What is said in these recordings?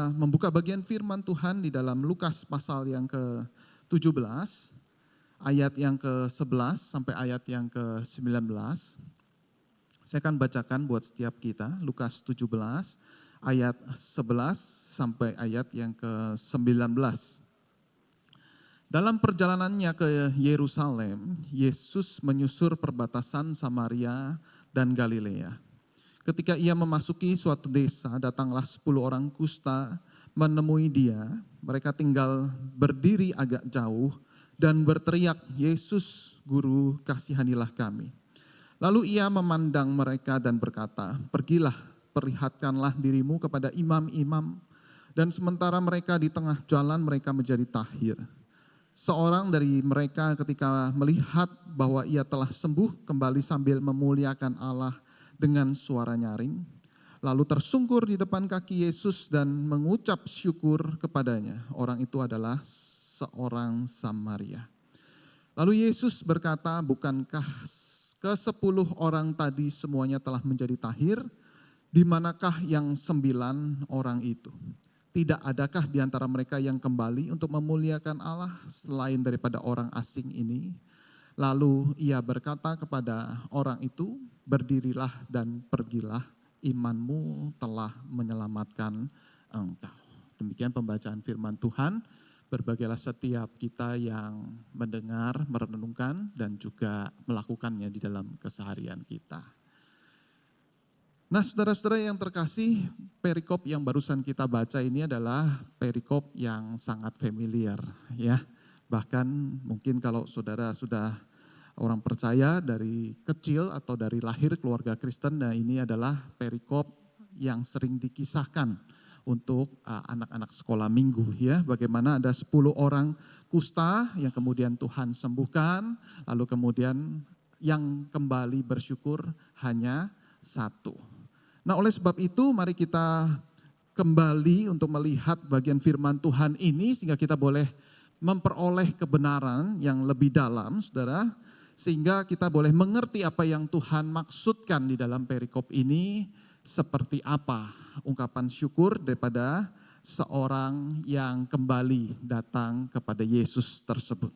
kita membuka bagian firman Tuhan di dalam Lukas pasal yang ke-17, ayat yang ke-11 sampai ayat yang ke-19. Saya akan bacakan buat setiap kita, Lukas 17, ayat 11 sampai ayat yang ke-19. Dalam perjalanannya ke Yerusalem, Yesus menyusur perbatasan Samaria dan Galilea. Ketika ia memasuki suatu desa, datanglah 10 orang kusta menemui dia. Mereka tinggal berdiri agak jauh dan berteriak, "Yesus, Guru, kasihanilah kami." Lalu ia memandang mereka dan berkata, "Pergilah, perlihatkanlah dirimu kepada imam-imam." Dan sementara mereka di tengah jalan, mereka menjadi tahir. Seorang dari mereka ketika melihat bahwa ia telah sembuh, kembali sambil memuliakan Allah dengan suara nyaring, lalu tersungkur di depan kaki Yesus dan mengucap syukur kepadanya. Orang itu adalah seorang Samaria. Lalu Yesus berkata, "Bukankah ke-10 orang tadi semuanya telah menjadi tahir? Di manakah yang 9 orang itu? Tidak adakah di antara mereka yang kembali untuk memuliakan Allah selain daripada orang asing ini?" Lalu ia berkata kepada orang itu, "Berdirilah dan pergilah, imanmu telah menyelamatkan engkau." Demikian pembacaan firman Tuhan. Berbahagialah setiap kita yang mendengar, merenungkan, dan juga melakukannya di dalam keseharian kita. Nah, saudara-saudara yang terkasih, perikop yang barusan kita baca ini adalah perikop yang sangat familiar, ya. Bahkan mungkin kalau saudara sudah orang percaya dari kecil atau dari lahir keluarga Kristen, nah ini adalah perikop yang sering dikisahkan untuk anak-anak sekolah minggu, ya. Bagaimana ada 10 orang kusta yang kemudian Tuhan sembuhkan, lalu kemudian yang kembali bersyukur hanya 1. Nah, oleh sebab itu mari kita kembali untuk melihat bagian firman Tuhan ini sehingga kita boleh memperoleh kebenaran yang lebih dalam, saudara, sehingga kita boleh mengerti apa yang Tuhan maksudkan di dalam perikop ini, seperti apa ungkapan syukur daripada seorang yang kembali datang kepada Yesus tersebut.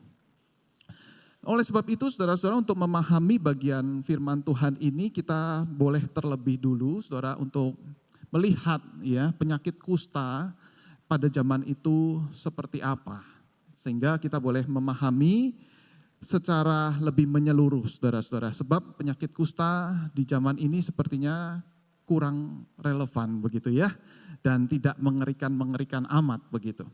Oleh sebab itu, saudara-saudara, untuk memahami bagian firman Tuhan ini, kita boleh terlebih dulu, saudara, untuk melihat ya penyakit kusta pada zaman itu seperti apa. Sehingga kita boleh memahami secara lebih menyeluruh, saudara-saudara. Sebab penyakit kusta di zaman ini sepertinya kurang relevan begitu ya. Dan tidak mengerikan-mengerikan amat begitu.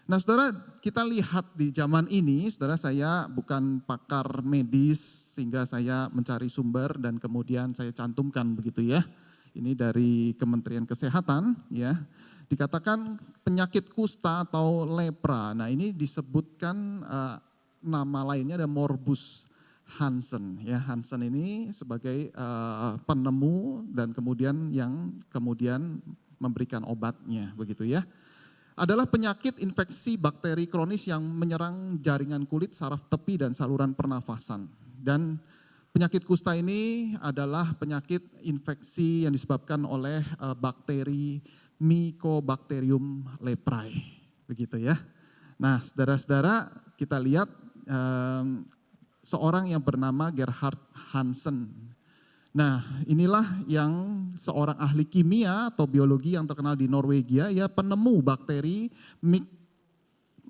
Nah, saudara, kita lihat di zaman ini, saudara, saya bukan pakar medis sehingga saya mencari sumber dan kemudian saya cantumkan begitu ya. Ini dari Kementerian Kesehatan ya. Dikatakan penyakit kusta atau lepra. Nah, ini disebutkan nama lainnya ada Morbus Hansen. Ya, Hansen ini sebagai penemu dan kemudian yang kemudian memberikan obatnya begitu ya. Adalah penyakit infeksi bakteri kronis yang menyerang jaringan kulit, saraf tepi dan saluran pernafasan. Dan penyakit kusta ini adalah penyakit infeksi yang disebabkan oleh bakteri Mycobacterium leprae, begitu ya. Nah, saudara-saudara, kita lihat seorang yang bernama Gerhard Hansen. Nah, inilah yang seorang ahli kimia atau biologi yang terkenal di Norwegia, ya, penemu bakteri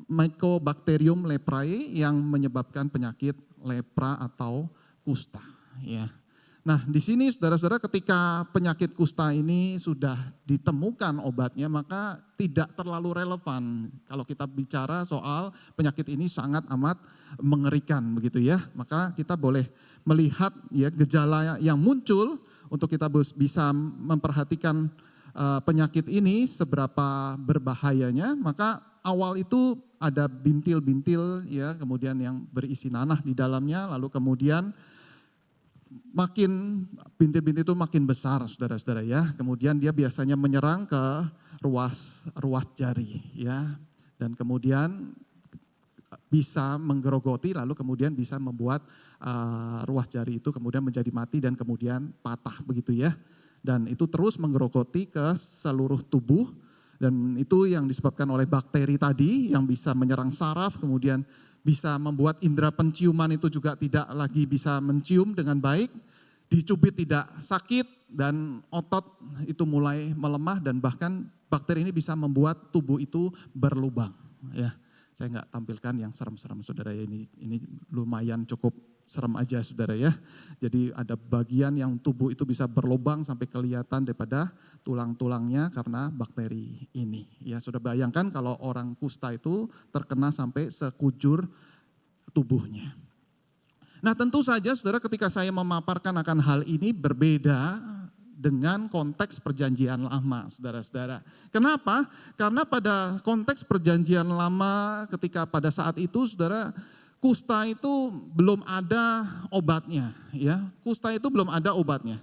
Mycobacterium leprae yang menyebabkan penyakit lepra atau kusta, ya. Nah, di sini saudara-saudara, ketika penyakit kusta ini sudah ditemukan obatnya, maka tidak terlalu relevan kalau kita bicara soal penyakit ini sangat amat mengerikan begitu ya. Maka kita boleh melihat ya gejala yang muncul untuk kita bisa memperhatikan penyakit ini seberapa berbahayanya. Maka awal itu ada bintil-bintil ya, kemudian yang berisi nanah di dalamnya, lalu kemudian makin bintil-bintil itu makin besar, saudara-saudara ya. Kemudian dia biasanya menyerang ke ruas jari ya, dan kemudian bisa menggerogoti, lalu kemudian bisa membuat ruas jari itu kemudian menjadi mati dan kemudian patah begitu ya. Dan itu terus menggerogoti ke seluruh tubuh Dan itu yang disebabkan oleh bakteri tadi yang bisa menyerang saraf, kemudian bisa membuat indera penciuman itu juga tidak lagi bisa mencium dengan baik, dicubit tidak sakit, dan otot itu mulai melemah, dan bahkan bakteri ini bisa membuat tubuh itu berlubang. Ya, saya nggak tampilkan yang serem-serem saudara ya, ini lumayan cukup serem aja saudara ya. Jadi ada bagian yang tubuh itu bisa berlubang sampai kelihatan daripada tulang-tulangnya karena bakteri ini. Ya sudah bayangkan kalau orang kusta itu terkena sampai sekujur tubuhnya. Nah tentu saja saudara ketika saya memaparkan akan hal ini berbeda dengan konteks perjanjian lama saudara-saudara. Kenapa? Karena pada konteks perjanjian lama ketika pada saat itu saudara, kusta itu belum ada obatnya, ya. Kusta itu belum ada obatnya.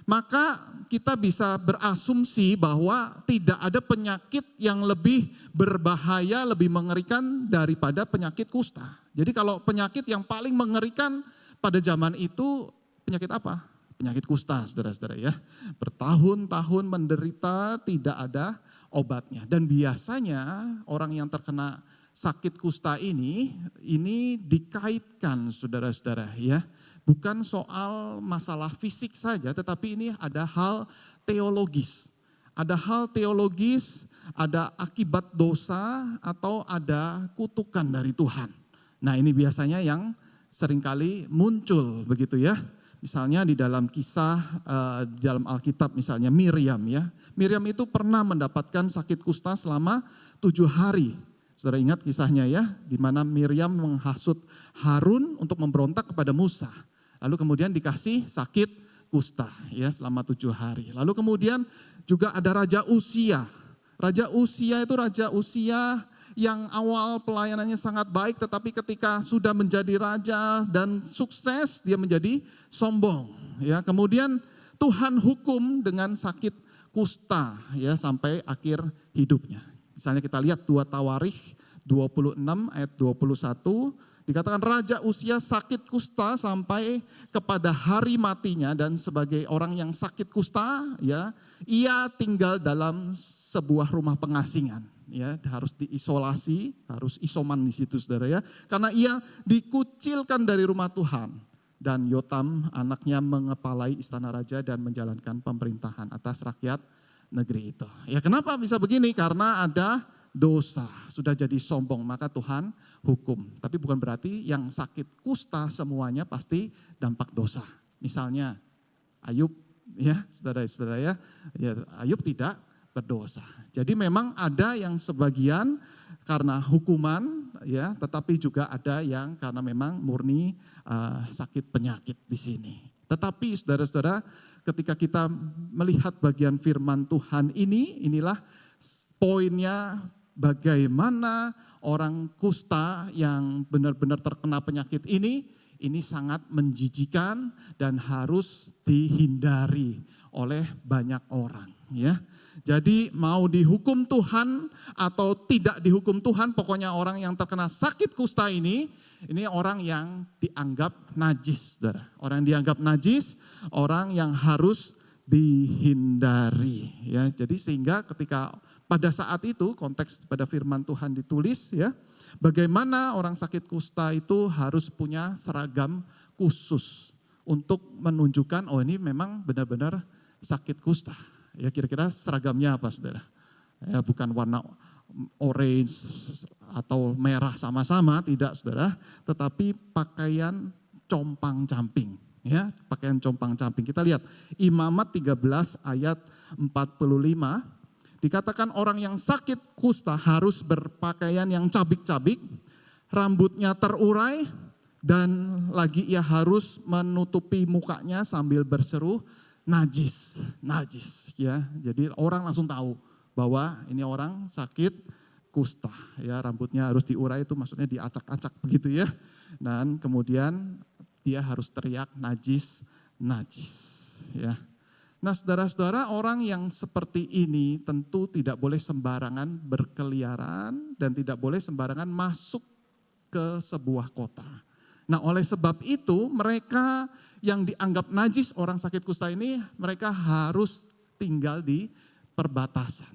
Maka kita bisa berasumsi bahwa tidak ada penyakit yang lebih berbahaya, lebih mengerikan daripada penyakit kusta. Jadi kalau penyakit yang paling mengerikan pada zaman itu penyakit apa? Penyakit kusta, saudara-saudara ya. Bertahun-tahun menderita tidak ada obatnya. Dan biasanya orang yang terkena sakit kusta ini dikaitkan saudara-saudara ya. Bukan soal masalah fisik saja, tetapi ini ada hal teologis. Ada hal teologis, ada akibat dosa atau ada kutukan dari Tuhan. Nah ini biasanya yang seringkali muncul begitu ya. Misalnya di dalam kisah, di dalam Alkitab misalnya Miriam ya. Miriam itu pernah mendapatkan sakit kusta selama 7 hari. Saudara ingat kisahnya ya, di mana Miriam menghasut Harun untuk memberontak kepada Musa. Lalu kemudian dikasih sakit kusta ya selama 7 hari. Lalu kemudian juga ada Raja Uzia. Raja Uzia itu Raja Uzia yang awal pelayanannya sangat baik, tetapi ketika sudah menjadi raja dan sukses dia menjadi sombong. Ya, kemudian Tuhan hukum dengan sakit kusta ya sampai akhir hidupnya. Misalnya kita lihat 2 Tawarikh 26 ayat 21, dikatakan Raja Uzia sakit kusta sampai kepada hari matinya, dan sebagai orang yang sakit kusta ya, ia tinggal dalam sebuah rumah pengasingan. Ya, harus diisolasi, harus isoman di situ saudara ya. Karena ia dikucilkan dari rumah Tuhan. Dan Yotam anaknya mengepalai istana raja dan menjalankan pemerintahan atas rakyat negeri itu. Ya kenapa bisa begini? Karena ada dosa, sudah jadi sombong, maka Tuhan hukum. Tapi bukan berarti yang sakit kusta semuanya pasti dampak dosa. Misalnya Ayub ya, saudara-saudara ya, Ayub tidak berdosa. Jadi memang ada yang sebagian karena hukuman ya, tetapi juga ada yang karena memang murni sakit penyakit di sini. Tetapi saudara-saudara, ketika kita melihat bagian firman Tuhan inilah poinnya, bagaimana orang kusta yang benar-benar terkena penyakit ini sangat menjijikan dan harus dihindari oleh banyak orang ya. Jadi mau dihukum Tuhan atau tidak dihukum Tuhan, pokoknya orang yang terkena sakit kusta ini orang yang dianggap najis, saudara. Orang yang dianggap najis, orang yang harus dihindari ya. Jadi sehingga ketika pada saat itu konteks pada firman Tuhan ditulis ya, bagaimana orang sakit kusta itu harus punya seragam khusus untuk menunjukkan oh ini memang benar-benar sakit kusta. Ya kira-kira seragamnya apa saudara? Ya, bukan warna orange atau merah sama-sama, tidak saudara. Tetapi pakaian compang-camping. Ya, pakaian compang-camping. Kita lihat Imamat 13 ayat 45. Dikatakan orang yang sakit kusta harus berpakaian yang cabik-cabik, rambutnya terurai, dan lagi ia harus menutupi mukanya sambil berseru, najis, najis ya. Jadi orang langsung tahu bahwa ini orang sakit kusta ya, rambutnya harus diurai, itu maksudnya diacak-acak begitu ya. Dan kemudian dia harus teriak najis, najis ya. Nah saudara-saudara, orang yang seperti ini tentu tidak boleh sembarangan berkeliaran dan tidak boleh sembarangan masuk ke sebuah kota. Nah oleh sebab itu mereka yang dianggap najis orang sakit kusta ini, mereka harus tinggal di perbatasan.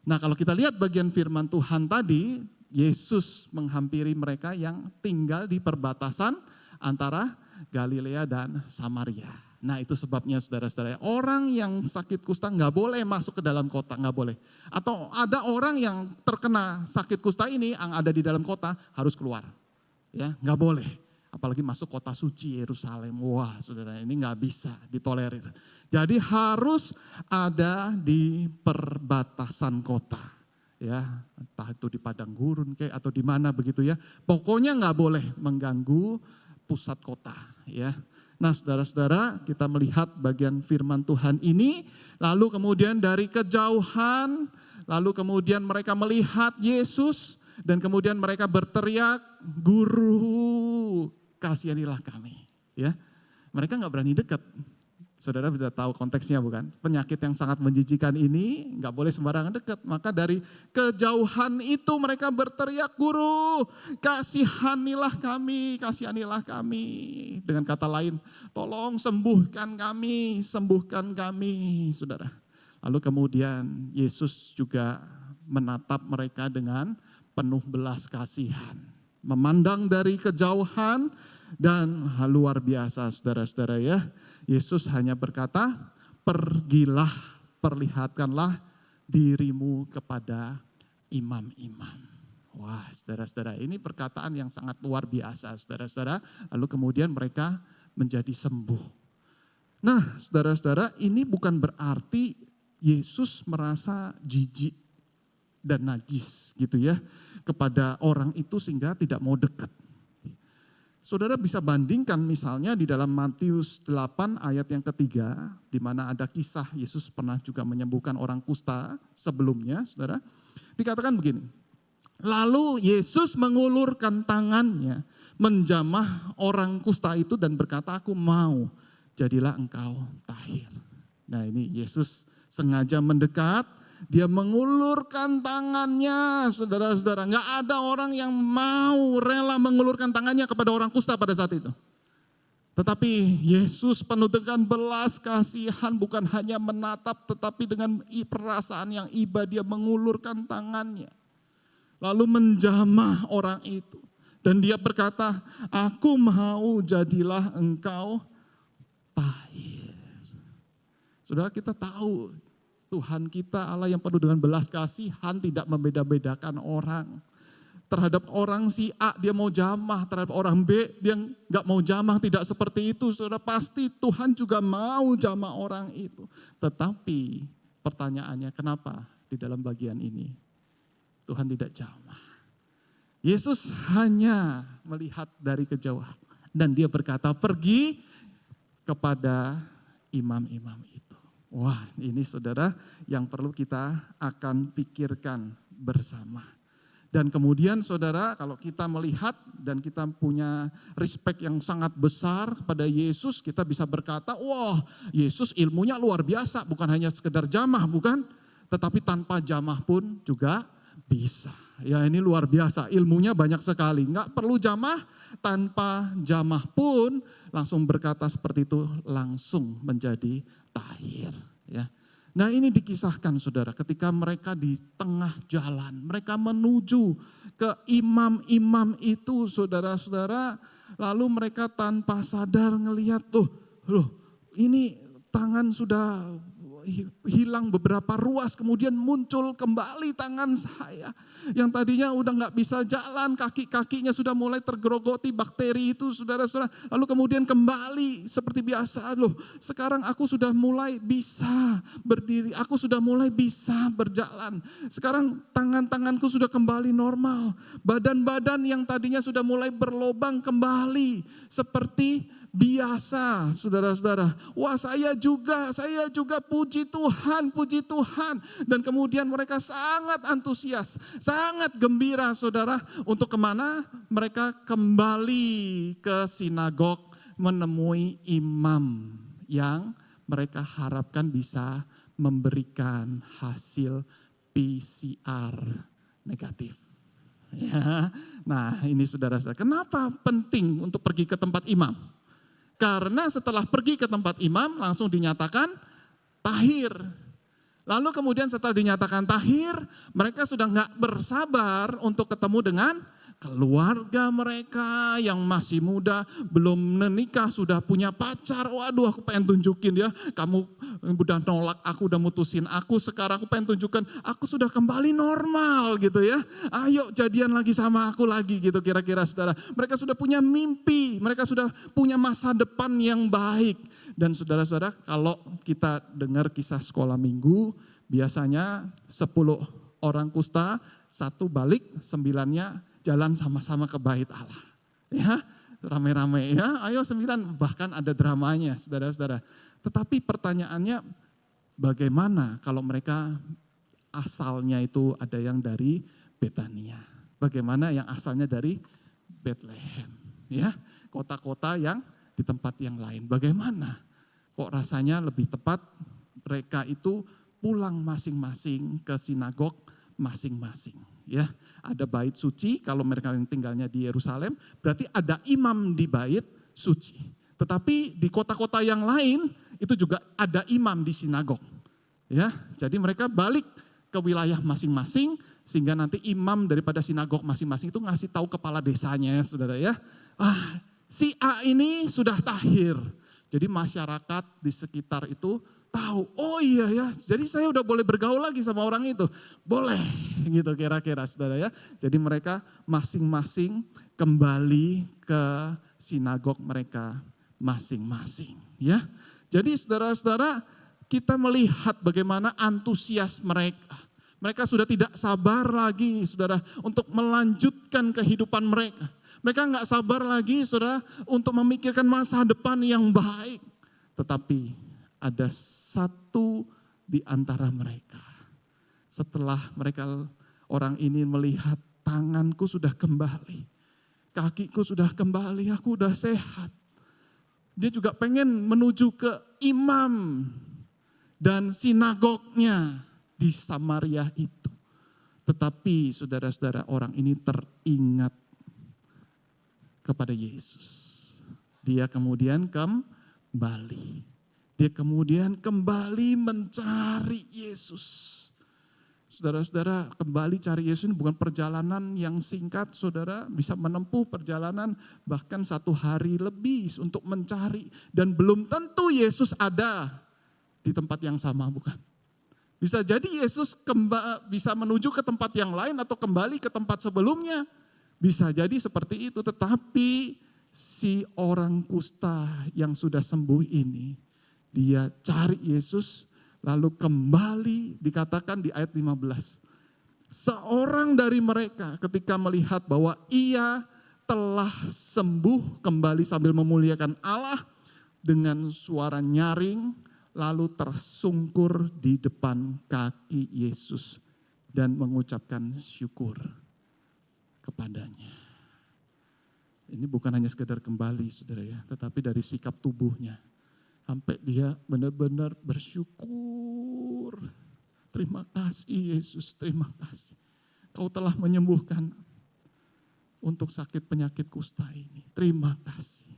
Nah kalau kita lihat bagian firman Tuhan tadi, Yesus menghampiri mereka yang tinggal di perbatasan antara Galilea dan Samaria. Nah itu sebabnya saudara-saudara, orang yang sakit kusta nggak boleh masuk ke dalam kota, nggak boleh. Atau ada orang yang terkena sakit kusta ini yang ada di dalam kota harus keluar. Ya, nggak boleh. Apalagi masuk kota suci Yerusalem. Wah saudara, ini nggak bisa ditolerir. Jadi harus ada di perbatasan kota. Ya, entah itu di padang gurun kayak atau di mana begitu ya. Pokoknya nggak boleh mengganggu pusat kota. Ya. Nah saudara-saudara, kita melihat bagian firman Tuhan ini, lalu kemudian dari kejauhan, lalu kemudian mereka melihat Yesus, dan kemudian mereka berteriak, "Guru, kasihanilah kami." Ya, mereka nggak berani dekat. Saudara bisa tahu konteksnya bukan? Penyakit yang sangat menjijikan ini nggak boleh sembarangan dekat. Maka dari kejauhan itu mereka berteriak, "Guru, kasihanilah kami, kasihanilah kami." Dengan kata lain, tolong sembuhkan kami, sembuhkan kami, saudara. Lalu kemudian Yesus juga menatap mereka dengan penuh belas kasihan. Memandang dari kejauhan dan luar biasa saudara-saudara ya. Yesus hanya berkata, "Pergilah, perlihatkanlah dirimu kepada imam-imam." Wah saudara-saudara, ini perkataan yang sangat luar biasa saudara-saudara. Lalu kemudian mereka menjadi sembuh. Nah saudara-saudara, ini bukan berarti Yesus merasa jijik dan najis gitu ya kepada orang itu sehingga tidak mau dekat. Saudara bisa bandingkan misalnya di dalam Matius 8 ayat yang ketiga, di mana ada kisah Yesus pernah juga menyembuhkan orang kusta sebelumnya, saudara. Dikatakan begini, lalu Yesus mengulurkan tangannya, menjamah orang kusta itu dan berkata, "Aku mau, jadilah engkau tahir." Nah ini Yesus sengaja mendekat, dia mengulurkan tangannya, saudara-saudara. Nggak ada orang yang mau rela mengulurkan tangannya kepada orang kusta pada saat itu. Tetapi Yesus penuh dengan belas kasihan, bukan hanya menatap, tetapi dengan perasaan yang iba dia mengulurkan tangannya. Lalu menjamah orang itu. Dan dia berkata, "Aku mau, jadilah engkau tahir." Saudara, kita tahu Tuhan kita Allah yang penuh dengan belas kasihan, tidak membeda-bedakan orang. Terhadap orang si A dia mau jamah, terhadap orang B dia nggak mau jamah, tidak seperti itu. Saudara, pasti Tuhan juga mau jamah orang itu. Tetapi pertanyaannya, kenapa di dalam bagian ini Tuhan tidak jamah? Yesus hanya melihat dari kejauhan dan dia berkata, "Pergi kepada imam-imam itu." Wah ini saudara yang perlu kita akan pikirkan bersama. Dan kemudian saudara kalau kita melihat dan kita punya respect yang sangat besar kepada Yesus, kita bisa berkata, wah Yesus ilmunya luar biasa, bukan hanya sekedar jamah bukan, tetapi tanpa jamah pun juga bisa. Ya ini luar biasa, ilmunya banyak sekali, nggak perlu jamah, tanpa jamah pun langsung berkata seperti itu, langsung menjadi tahir. Ya. Nah ini dikisahkan saudara, ketika mereka di tengah jalan, mereka menuju ke imam-imam itu saudara-saudara, lalu mereka tanpa sadar ngelihat, loh ini tangan sudah hilang beberapa ruas, kemudian muncul kembali tangan saya yang tadinya udah nggak bisa jalan, kaki-kakinya sudah mulai tergerogoti bakteri itu saudara-saudara, lalu kemudian kembali seperti biasa. Loh sekarang aku sudah mulai bisa berdiri, aku sudah mulai bisa berjalan, sekarang tangan-tanganku sudah kembali normal, badan-badan yang tadinya sudah mulai berlobang kembali seperti biasa, saudara-saudara. Wah saya juga puji Tuhan. Dan kemudian mereka sangat antusias, sangat gembira saudara. Untuk kemana? Mereka kembali ke sinagog menemui imam yang mereka harapkan bisa memberikan hasil PCR negatif. Ya, nah ini saudara-saudara, kenapa penting untuk pergi ke tempat imam? Karena setelah pergi ke tempat imam langsung dinyatakan tahir. Lalu kemudian setelah dinyatakan tahir, mereka sudah nggak bersabar untuk ketemu dengan keluarga mereka yang masih muda, belum menikah, sudah punya pacar. Waduh, aku pengen tunjukin ya, kamu udah nolak aku, udah mutusin aku, sekarang aku pengen tunjukkan aku sudah kembali normal gitu ya. Ayo jadian lagi sama aku lagi gitu kira-kira saudara. Mereka sudah punya mimpi, mereka sudah punya masa depan yang baik. Dan saudara-saudara, kalau kita dengar kisah sekolah minggu, biasanya 10 orang kusta, 1 balik, 9-nya jalan sama-sama ke bait Allah. Ya, rame-rame ya, ayo 9, bahkan ada dramanya saudara-saudara. Tetapi pertanyaannya, bagaimana kalau mereka asalnya itu ada yang dari Betania? Bagaimana yang asalnya dari Bethlehem? Ya, kota-kota yang di tempat yang lain. Bagaimana? Kok rasanya lebih tepat mereka itu pulang masing-masing ke sinagog masing-masing. Ya, ada bait suci, kalau mereka yang tinggalnya di Yerusalem, berarti ada imam di bait suci. Tetapi di kota-kota yang lain itu juga ada imam di sinagog. Ya, jadi mereka balik ke wilayah masing-masing sehingga nanti imam daripada sinagog masing-masing itu ngasih tahu kepala desanya, saudara ya. Si A ini sudah tahir. Jadi masyarakat di sekitar itu tahu, oh iya ya, jadi saya udah boleh bergaul lagi sama orang itu. Boleh gitu kira-kira saudara ya. Jadi mereka masing-masing kembali ke sinagog mereka masing-masing ya. Jadi saudara-saudara, kita melihat bagaimana antusias mereka. Mereka sudah tidak sabar lagi saudara untuk melanjutkan kehidupan mereka. Mereka nggak sabar lagi saudara untuk memikirkan masa depan yang baik. Tetapi ada satu di antara mereka. Setelah mereka orang ini melihat tanganku sudah kembali. Kakiku sudah kembali, aku sudah sehat. Dia juga pengen menuju ke imam dan sinagognya di Samaria itu. Tetapi saudara-saudara, orang ini teringat kepada Yesus. Dia kemudian kembali. Dia kemudian kembali mencari Yesus. Saudara-saudara, kembali cari Yesus ini bukan perjalanan yang singkat, saudara bisa menempuh perjalanan bahkan 1 hari lebih untuk mencari. Dan belum tentu Yesus ada di tempat yang sama, bukan? Bisa jadi Yesus bisa menuju ke tempat yang lain atau kembali ke tempat sebelumnya. Bisa jadi seperti itu, tetapi si orang kusta yang sudah sembuh ini, dia cari Yesus, lalu kembali dikatakan di ayat 15. Seorang dari mereka ketika melihat bahwa ia telah sembuh kembali sambil memuliakan Allah dengan suara nyaring, lalu tersungkur di depan kaki Yesus dan mengucapkan syukur kepadanya. Ini bukan hanya sekedar kembali saudara ya, tetapi dari sikap tubuhnya. Sampai dia benar-benar bersyukur. Terima kasih Yesus, terima kasih. Kau telah menyembuhkan untuk sakit penyakit kusta ini. Terima kasih.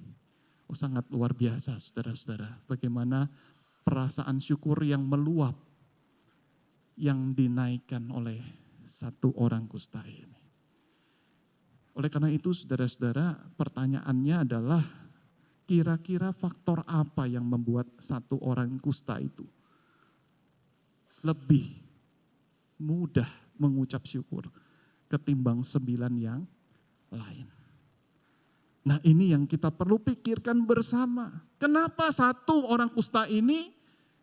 Oh, sangat luar biasa saudara-saudara. Bagaimana perasaan syukur yang meluap, yang dinaikkan oleh satu orang kusta ini. Oleh karena itu saudara-saudara, pertanyaannya adalah kira-kira faktor apa yang membuat satu orang kusta itu lebih mudah mengucap syukur ketimbang 9 yang lain. Nah ini yang kita perlu pikirkan bersama. Kenapa satu orang kusta ini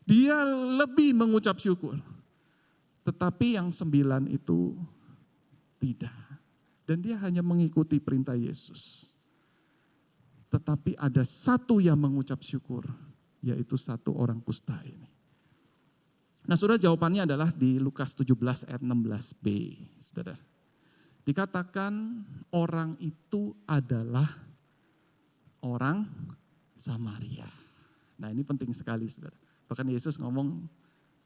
dia lebih mengucap syukur. Tetapi yang 9 itu tidak. Dan dia hanya mengikuti perintah Yesus. Tetapi ada satu yang mengucap syukur, yaitu satu orang kusta ini. Nah saudara, jawabannya adalah di Lukas 17 ayat 16b. Saudara, dikatakan orang itu adalah orang Samaria. Nah ini penting sekali saudara. Bahkan Yesus ngomong,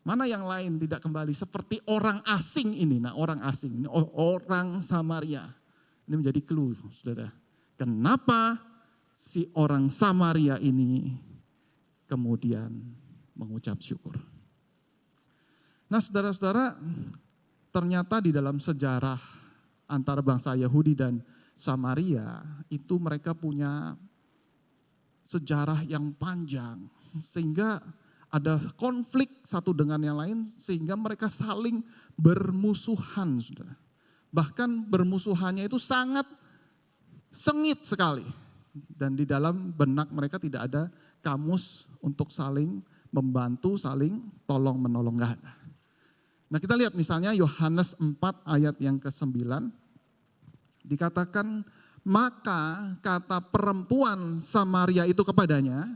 mana yang lain tidak kembali seperti orang asing ini. Nah orang asing ini orang Samaria. Ini menjadi clue saudara. Kenapa si orang Samaria ini kemudian mengucap syukur. Nah saudara-saudara, ternyata di dalam sejarah antara bangsa Yahudi dan Samaria, itu mereka punya sejarah yang panjang. Sehingga ada konflik satu dengan yang lain, sehingga mereka saling bermusuhan. Saudara. Bahkan bermusuhannya itu sangat sengit sekali. Dan di dalam benak mereka tidak ada kamus untuk saling membantu, saling tolong menolong, gak ada. Nah kita lihat misalnya Yohanes 4 ayat yang ke-9. Dikatakan, maka kata perempuan Samaria itu kepadanya.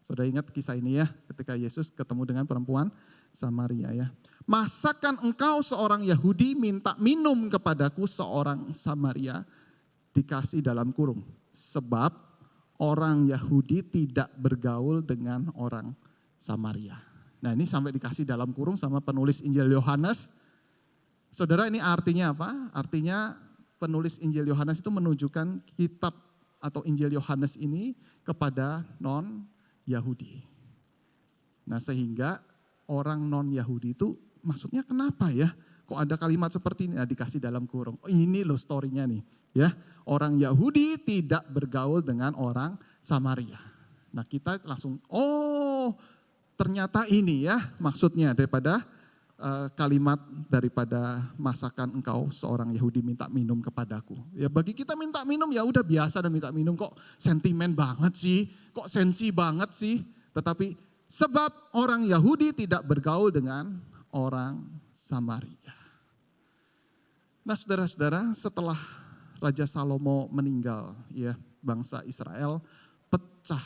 Sudah ingat kisah ini ya, ketika Yesus ketemu dengan perempuan Samaria ya. Masakan engkau seorang Yahudi minta minum kepadaku seorang Samaria? Dikasih dalam kurung. Sebab orang Yahudi tidak bergaul dengan orang Samaria. Nah ini sampai dikasih dalam kurung sama penulis Injil Yohanes. Saudara, ini artinya apa? Artinya penulis Injil Yohanes itu menunjukkan kitab atau Injil Yohanes ini kepada non-Yahudi. Nah sehingga orang non-Yahudi itu maksudnya kenapa ya? Kok ada kalimat seperti ini? Nah, dikasih dalam kurung. Oh, ini loh story-nya nih. Ya, orang Yahudi tidak bergaul dengan orang Samaria. Nah kita langsung, oh ternyata ini ya maksudnya daripada kalimat daripada masakan engkau seorang Yahudi minta minum kepadaku. Ya bagi kita minta minum ya udah biasa dan minta minum, kok sentimen banget sih, kok sensi banget sih. Tetapi sebab orang Yahudi tidak bergaul dengan orang Samaria. Nah saudara-saudara, setelah Raja Salomo meninggal, ya bangsa Israel pecah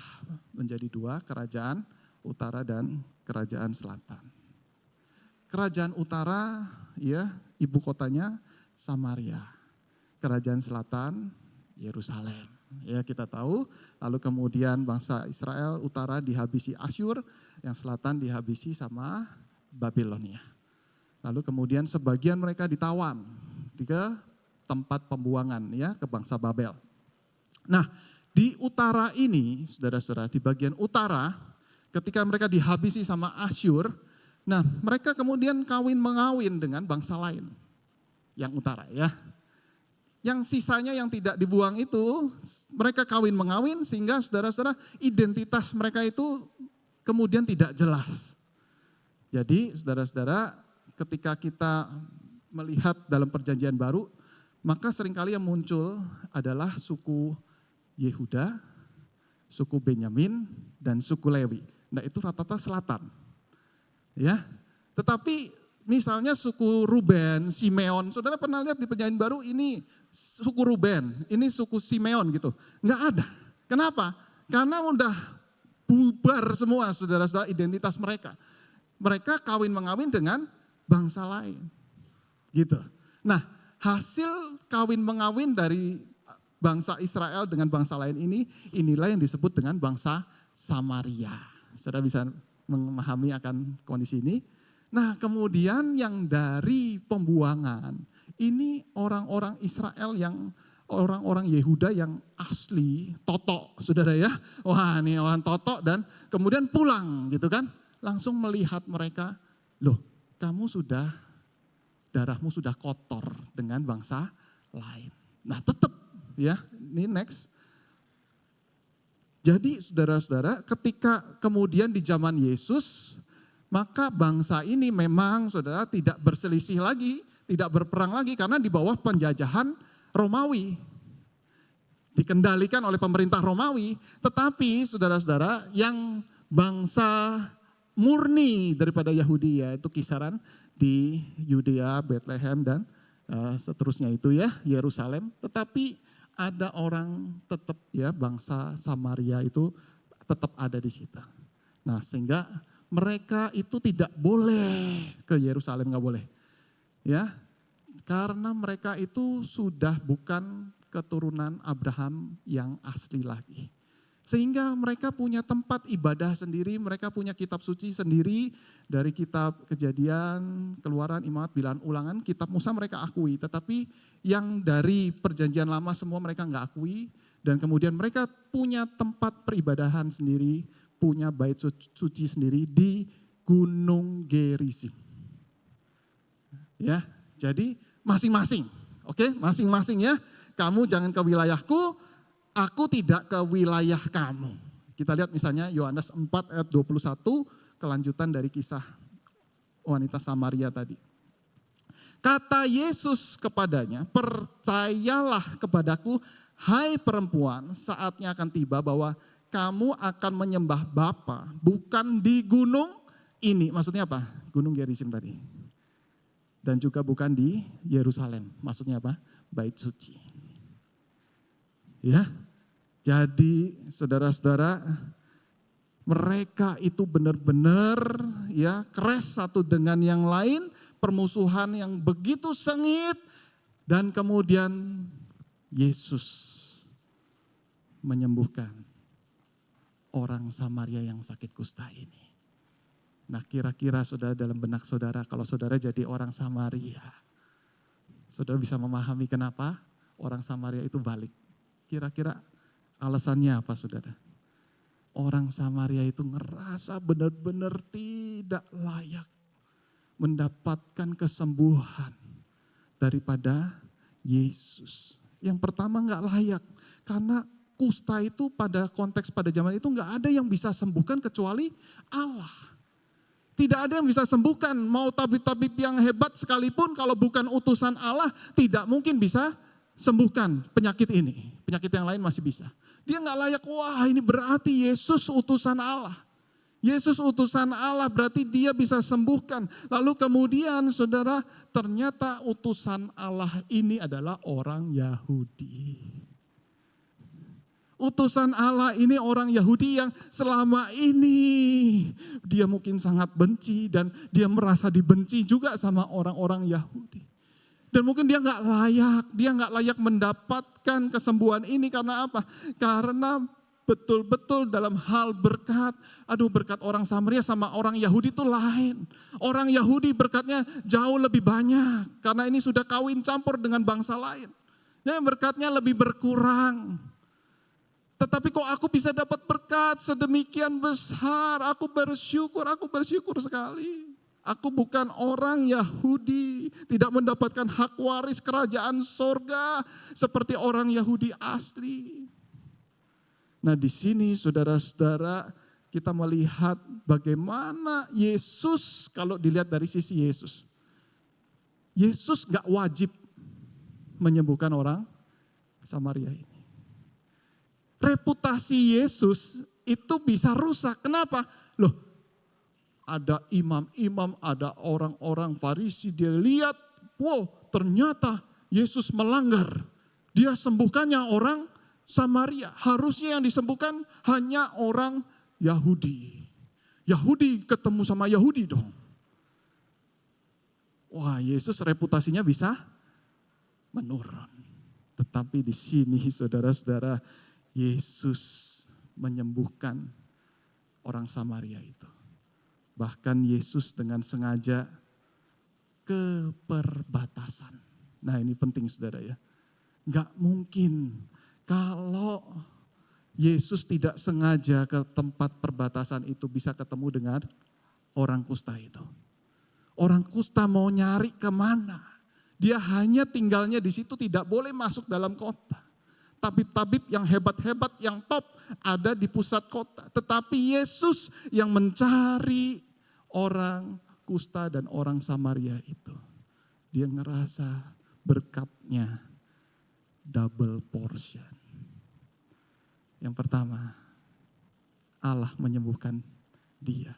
menjadi dua, kerajaan utara dan kerajaan selatan. Kerajaan utara, ya ibu kotanya Samaria. Kerajaan selatan Yerusalem. Ya kita tahu, lalu kemudian bangsa Israel utara dihabisi Asyur, yang selatan dihabisi sama Babilonia. Lalu kemudian sebagian mereka ditawan ke tempat pembuangan ya ke bangsa Babel. Nah di utara ini saudara-saudara, di bagian utara ketika mereka dihabisi sama Asyur, nah mereka kemudian kawin mengawin dengan bangsa lain yang utara ya. Yang sisanya yang tidak dibuang itu mereka kawin mengawin sehingga saudara-saudara identitas mereka itu kemudian tidak jelas. Jadi saudara-saudara ketika kita melihat dalam perjanjian baru, maka seringkali yang muncul adalah suku Yehuda, suku Benyamin, dan suku Lewi. Nah itu rata-rata selatan. Ya, tetapi misalnya suku Ruben, Simeon, saudara pernah lihat di perjanjian baru ini suku Ruben, ini suku Simeon gitu. Enggak ada. Kenapa? Karena udah bubar semua saudara-saudara identitas mereka. Mereka kawin mengawin dengan bangsa lain. Gitu. Nah, hasil kawin mengawin dari bangsa Israel dengan bangsa lain ini, inilah yang disebut dengan bangsa Samaria. Saudara bisa memahami akan kondisi ini. Nah kemudian yang dari pembuangan, ini orang-orang Israel yang orang-orang Yehuda yang asli, totok saudara ya. Wah ini orang totok dan kemudian pulang gitu kan. Langsung melihat mereka, loh kamu sudah, darahmu sudah kotor dengan bangsa lain. Nah tetap ya, ini next. Jadi saudara-saudara ketika kemudian di zaman Yesus, maka bangsa ini memang saudara tidak berselisih lagi, tidak berperang lagi karena di bawah penjajahan Romawi. Dikendalikan oleh pemerintah Romawi, tetapi saudara-saudara yang bangsa murni daripada Yahudi yaitu kisaran di Yudea, Bethlehem dan seterusnya itu ya, Yerusalem. Tetapi ada orang tetap ya bangsa Samaria itu tetap ada di situ. Nah sehingga mereka itu tidak boleh ke Yerusalem, nggak boleh. Ya, karena mereka itu sudah bukan keturunan Abraham yang asli lagi. Sehingga mereka punya tempat ibadah sendiri, mereka punya kitab suci sendiri dari kitab Kejadian, Keluaran, Imamat, Bilangan, Ulangan, kitab Musa mereka akui. Tetapi yang dari perjanjian lama semua mereka nggak akui. Dan kemudian mereka punya tempat peribadahan sendiri, punya bait suci sendiri di Gunung Gerizim. Ya, jadi masing-masing. Oke, masing-masing ya. Kamu jangan ke wilayahku, aku tidak ke wilayah kamu. Kita lihat misalnya Yohanes 4 ayat 21, kelanjutan dari kisah wanita Samaria tadi. Kata Yesus kepadanya, percayalah kepadaku, hai perempuan, saatnya akan tiba bahwa kamu akan menyembah Bapa, bukan di gunung ini. Maksudnya apa? Gunung Gerizim tadi. Dan juga bukan di Yerusalem. Maksudnya apa? Bait suci. Ya. Jadi saudara-saudara, mereka itu benar-benar ya keras satu dengan yang lain, permusuhan yang begitu sengit, dan kemudian Yesus menyembuhkan orang Samaria yang sakit kusta ini. Nah, kira-kira saudara, dalam benak saudara, kalau saudara jadi orang Samaria, saudara bisa memahami kenapa orang Samaria itu balik. Kira-kira alasannya apa, saudara? Orang Samaria itu ngerasa benar-benar tidak layak mendapatkan kesembuhan daripada Yesus. Yang pertama nggak layak, karena kusta itu pada konteks pada zaman itu nggak ada yang bisa sembuhkan kecuali Allah. Tidak ada yang bisa sembuhkan, mau tabib-tabib yang hebat sekalipun kalau bukan utusan Allah tidak mungkin bisa sembuhkan penyakit ini. Penyakit yang lain masih bisa. Dia nggak layak, wah ini berarti Yesus utusan Allah. Yesus utusan Allah berarti dia bisa sembuhkan. Lalu kemudian saudara, ternyata utusan Allah ini adalah orang Yahudi. Utusan Allah ini orang Yahudi yang selama ini dia mungkin sangat benci dan dia merasa dibenci juga sama orang-orang Yahudi. Dan mungkin dia nggak layak mendapatkan kesembuhan ini karena apa? Karena betul-betul dalam hal berkat, berkat orang Samaria sama orang Yahudi itu lain. Orang Yahudi berkatnya jauh lebih banyak karena ini sudah kawin campur dengan bangsa lain. Ya, berkatnya lebih berkurang. Tetapi kok aku bisa dapat berkat sedemikian besar, aku bersyukur sekali. Aku bukan orang Yahudi, tidak mendapatkan hak waris kerajaan sorga seperti orang Yahudi asli. Nah di sini saudara-saudara kita melihat bagaimana Yesus, kalau dilihat dari sisi Yesus. Yesus gak wajib menyembuhkan orang Samaria ini. Reputasi Yesus itu bisa rusak. Kenapa? Loh, ada imam-imam, ada orang-orang Farisi, dia lihat, wow ternyata Yesus melanggar. Dia sembuhkannya orang Samaria. Harusnya yang disembuhkan hanya orang Yahudi. Yahudi ketemu sama Yahudi dong. Wah, Yesus reputasinya bisa menurun. Tetapi di sini saudara-saudara, Yesus menyembuhkan orang Samaria itu. Bahkan Yesus dengan sengaja ke perbatasan. Nah ini penting saudara ya. Gak mungkin kalau Yesus tidak sengaja ke tempat perbatasan itu bisa ketemu dengan orang kusta itu. Orang kusta mau nyari kemana? Dia hanya tinggalnya di situ, tidak boleh masuk dalam kota. Tabib-tabib yang hebat-hebat, yang top ada di pusat kota. Tetapi Yesus yang mencari orang kusta dan orang Samaria itu. Dia ngerasa berkatnya double portion. Yang pertama, Allah menyembuhkan dia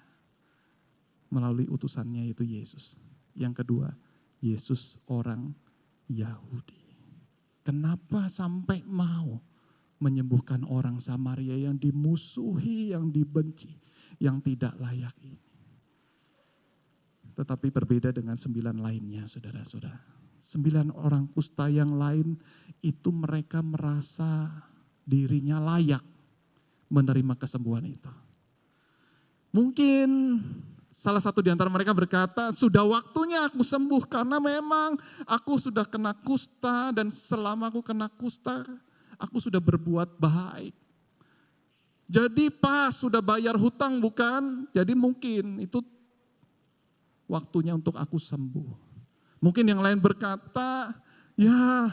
melalui utusannya yaitu Yesus. Yang kedua, Yesus orang Yahudi. Kenapa sampai mau menyembuhkan orang Samaria yang dimusuhi, yang dibenci, yang tidak layak ini. Tetapi berbeda dengan 9 lainnya saudara-saudara. 9 orang kusta yang lain itu mereka merasa dirinya layak menerima kesembuhan itu. Mungkin salah satu di antara mereka berkata, sudah waktunya aku sembuh karena memang aku sudah kena kusta dan selama aku kena kusta, aku sudah berbuat baik. Jadi pas sudah bayar hutang bukan? Jadi mungkin itu waktunya untuk aku sembuh. Mungkin yang lain berkata, ya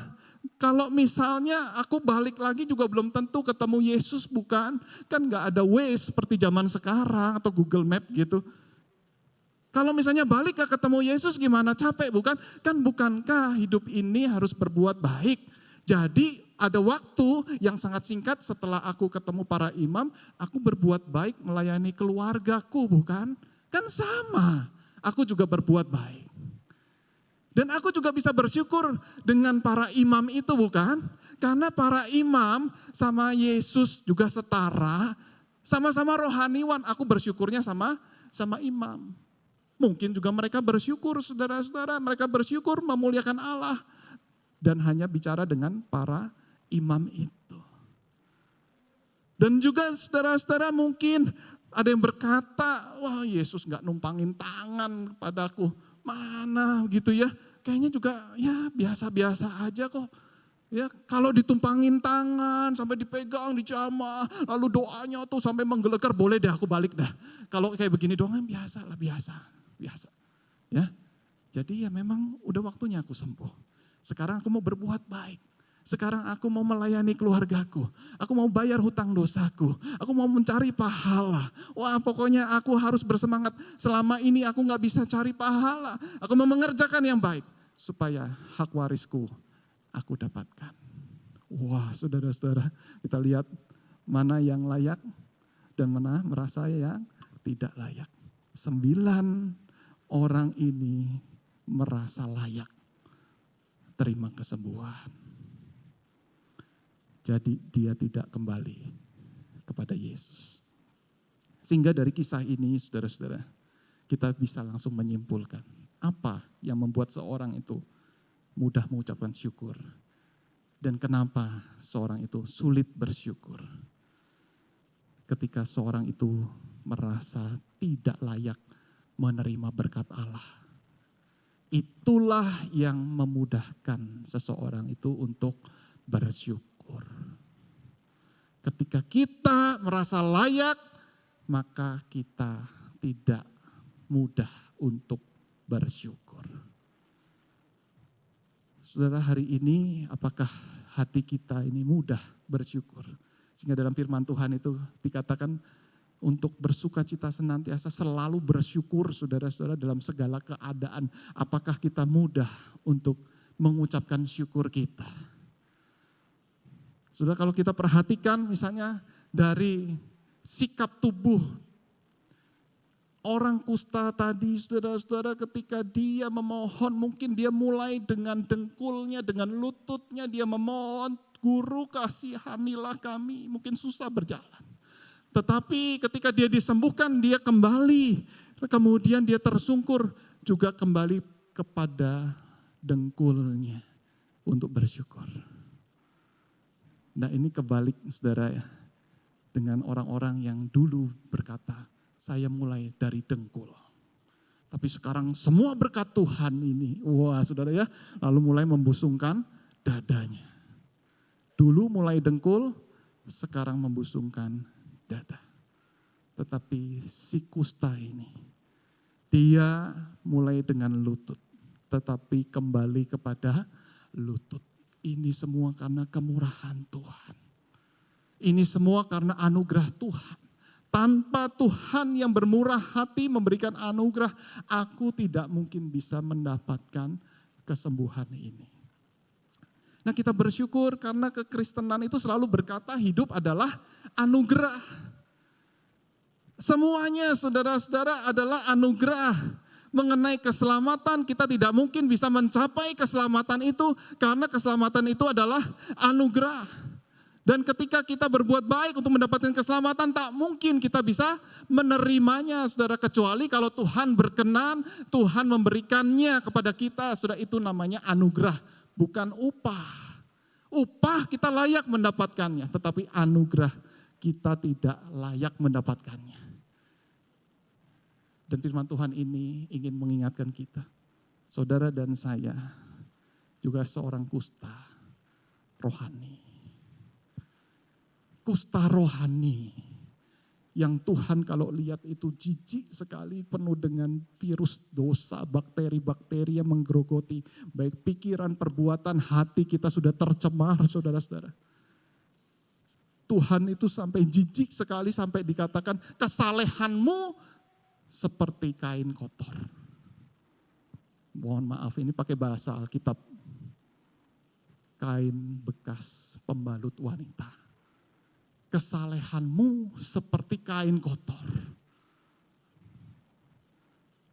kalau misalnya aku balik lagi juga belum tentu ketemu Yesus, bukan? Kan gak ada Waze seperti zaman sekarang atau Google Map gitu. Kalau misalnya balik gak ketemu Yesus gimana, capek bukan? Kan bukankah hidup ini harus berbuat baik? Jadi ada waktu yang sangat singkat setelah aku ketemu para imam, aku berbuat baik melayani keluargaku, bukan? Kan sama, aku juga berbuat baik. Dan aku juga bisa bersyukur dengan para imam itu, bukan? Karena para imam sama Yesus juga setara, sama-sama rohaniwan. Aku bersyukurnya sama imam. Mungkin juga mereka bersyukur, saudara-saudara, mereka bersyukur memuliakan Allah. Dan hanya bicara dengan para imam itu. Dan juga saudara-saudara mungkin ada yang berkata, wah Yesus gak numpangin tangan padaku. Mana gitu ya, kayaknya juga ya biasa-biasa aja kok. Ya, kalau ditumpangin tangan sampai dipegang, dijamah, lalu doanya tuh sampai menggelegar, boleh deh aku balik dah. Kalau kayak begini doang biasa lah, biasa. Ya. Jadi ya memang udah waktunya aku sembuh. Sekarang aku mau berbuat baik. Sekarang aku mau melayani keluargaku. Aku mau bayar hutang dosaku. Aku mau mencari pahala. Wah pokoknya aku harus bersemangat. Selama ini aku gak bisa cari pahala. Aku mau mengerjakan yang baik. Supaya hak warisku aku dapatkan. Wah saudara-saudara, kita lihat mana yang layak dan mana merasa yang tidak layak. 9 orang ini merasa layak terima kesembuhan. Jadi dia tidak kembali kepada Yesus. Sehingga dari kisah ini saudara-saudara, kita bisa langsung menyimpulkan apa yang membuat seorang itu mudah mengucapkan syukur. Dan kenapa seorang itu sulit bersyukur. Ketika seorang itu merasa tidak layak menerima berkat Allah. Itulah yang memudahkan seseorang itu untuk bersyukur. Ketika kita merasa layak, maka kita tidak mudah untuk bersyukur. Saudara, hari ini apakah hati kita ini mudah bersyukur? Sehingga dalam firman Tuhan itu dikatakan untuk bersukacita senantiasa, selalu bersyukur saudara-saudara dalam segala keadaan. Apakah kita mudah untuk mengucapkan syukur kita? Saudara, kalau kita perhatikan misalnya dari sikap tubuh orang kusta tadi, saudara-saudara, ketika dia memohon, mungkin dia mulai dengan dengkulnya, dengan lututnya, dia memohon, Guru kasihanilah kami, mungkin susah berjalan. Tetapi ketika dia disembuhkan, dia kembali, kemudian dia tersungkur, juga kembali kepada dengkulnya untuk bersyukur. Nah ini kebalik saudara ya, dengan orang-orang yang dulu berkata, saya mulai dari dengkul. Tapi sekarang semua berkat Tuhan ini, wah saudara ya, lalu mulai membusungkan dadanya. Dulu mulai dengkul, sekarang membusungkan dada. Tetapi si kusta ini, dia mulai dengan lutut, tetapi kembali kepada lutut. Ini semua karena kemurahan Tuhan. Ini semua karena anugerah Tuhan. Tanpa Tuhan yang bermurah hati memberikan anugerah, aku tidak mungkin bisa mendapatkan kesembuhan ini. Nah kita bersyukur karena kekristenan itu selalu berkata hidup adalah anugerah. Semuanya saudara-saudara adalah anugerah. Mengenai keselamatan kita tidak mungkin bisa mencapai keselamatan itu karena keselamatan itu adalah anugerah. Dan ketika kita berbuat baik untuk mendapatkan keselamatan, tak mungkin kita bisa menerimanya, saudara, kecuali kalau Tuhan berkenan, Tuhan memberikannya kepada kita, saudara, itu namanya anugerah, bukan upah. Upah kita layak mendapatkannya, tetapi anugerah kita tidak layak mendapatkannya. Dan firman Tuhan ini ingin mengingatkan kita, saudara dan saya juga seorang kusta rohani. Kusta rohani Yang Tuhan kalau lihat itu jijik sekali, penuh dengan virus dosa, bakteri-bakteri yang menggerogoti. Baik pikiran, perbuatan, hati kita sudah tercemar, saudara-saudara. Tuhan itu sampai jijik sekali, sampai dikatakan kesalehanmu seperti kain kotor. Mohon maaf, ini pakai bahasa Alkitab. Kain bekas pembalut wanita. Kesalehanmu seperti kain kotor.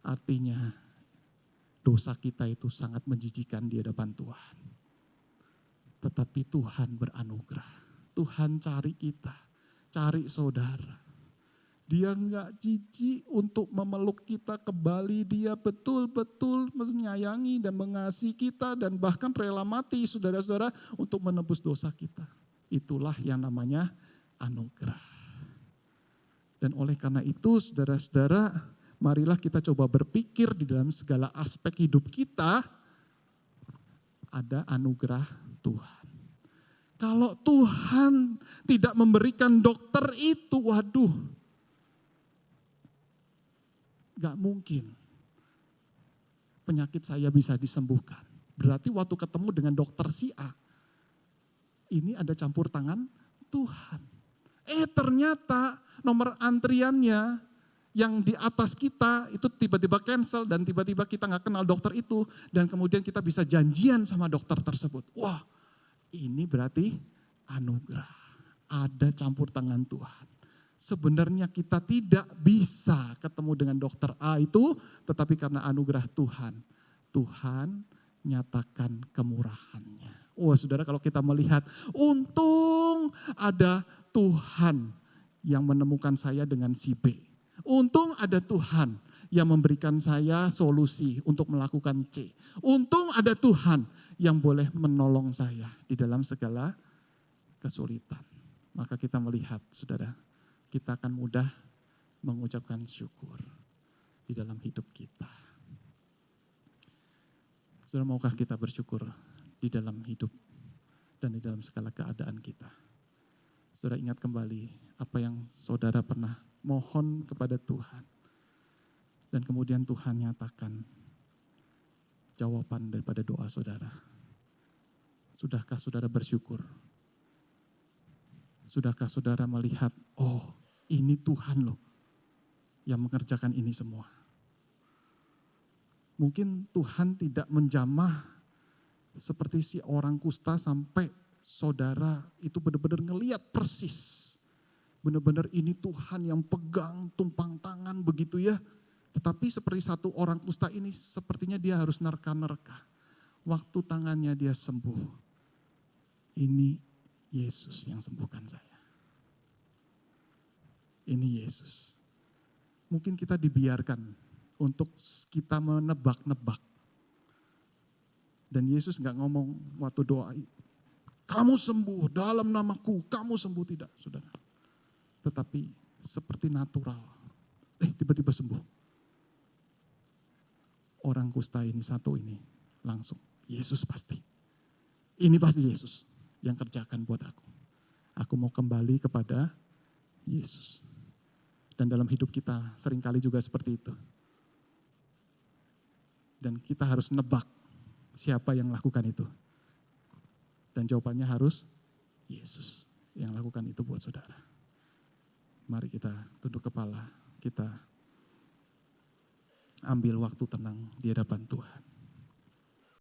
Artinya dosa kita itu sangat menjijikan di hadapan Tuhan. Tetapi Tuhan beranugerah. Tuhan cari kita, cari saudara. Dia enggak jijik untuk memeluk kita kembali. Dia betul-betul menyayangi dan mengasihi kita dan bahkan rela mati saudara-saudara untuk menebus dosa kita. Itulah yang namanya anugerah. Dan oleh karena itu saudara-saudara, marilah kita coba berpikir di dalam segala aspek hidup kita ada anugerah Tuhan. Kalau Tuhan tidak memberikan dokter itu, waduh, gak mungkin penyakit saya bisa disembuhkan. Berarti waktu ketemu dengan dokter si A, ini ada campur tangan Tuhan. Ternyata nomor antriannya yang di atas kita itu tiba-tiba cancel dan tiba-tiba kita gak kenal dokter itu. Dan kemudian kita bisa janjian sama dokter tersebut. Wah, ini berarti anugerah. Ada campur tangan Tuhan. Sebenarnya kita tidak bisa ketemu dengan dokter A itu, tetapi karena anugerah Tuhan, Tuhan nyatakan kemurahannya. Wah saudara, kalau kita melihat, untung ada Tuhan yang menemukan saya dengan si B. Untung ada Tuhan yang memberikan saya solusi untuk melakukan C. Untung ada Tuhan yang boleh menolong saya di dalam segala kesulitan. Maka kita melihat, saudara, kita akan mudah mengucapkan syukur di dalam hidup kita. Saudara, maukah kita bersyukur di dalam hidup dan di dalam segala keadaan kita? Saudara ingat kembali apa yang saudara pernah mohon kepada Tuhan. Dan kemudian Tuhan nyatakan jawaban daripada doa saudara. Sudahkah saudara bersyukur? Sudahkah saudara melihat, oh ini Tuhan loh yang mengerjakan ini semua. Mungkin Tuhan tidak menjamah seperti si orang kusta sampai saudara itu benar-benar ngelihat persis. Benar-benar ini Tuhan yang pegang tumpang tangan begitu ya. Tetapi seperti satu orang kusta ini sepertinya dia harus nerka-nerka. Waktu tangannya dia sembuh. Ini Yesus yang sembuhkan saya. Ini Yesus. Mungkin kita dibiarkan untuk kita menebak-nebak. Dan Yesus gak ngomong waktu doa, kamu sembuh dalam namaku, kamu sembuh, tidak saudara. Tetapi seperti natural, tiba-tiba sembuh. Orang kusta ini satu ini langsung, Yesus pasti. Ini pasti Yesus yang kerjakan buat aku. Aku mau kembali kepada Yesus. Dan dalam hidup kita seringkali juga seperti itu. Dan kita harus nebak siapa yang lakukan itu. Dan jawabannya harus Yesus yang lakukan itu buat saudara. Mari kita tunduk kepala, kita ambil waktu tenang di hadapan Tuhan.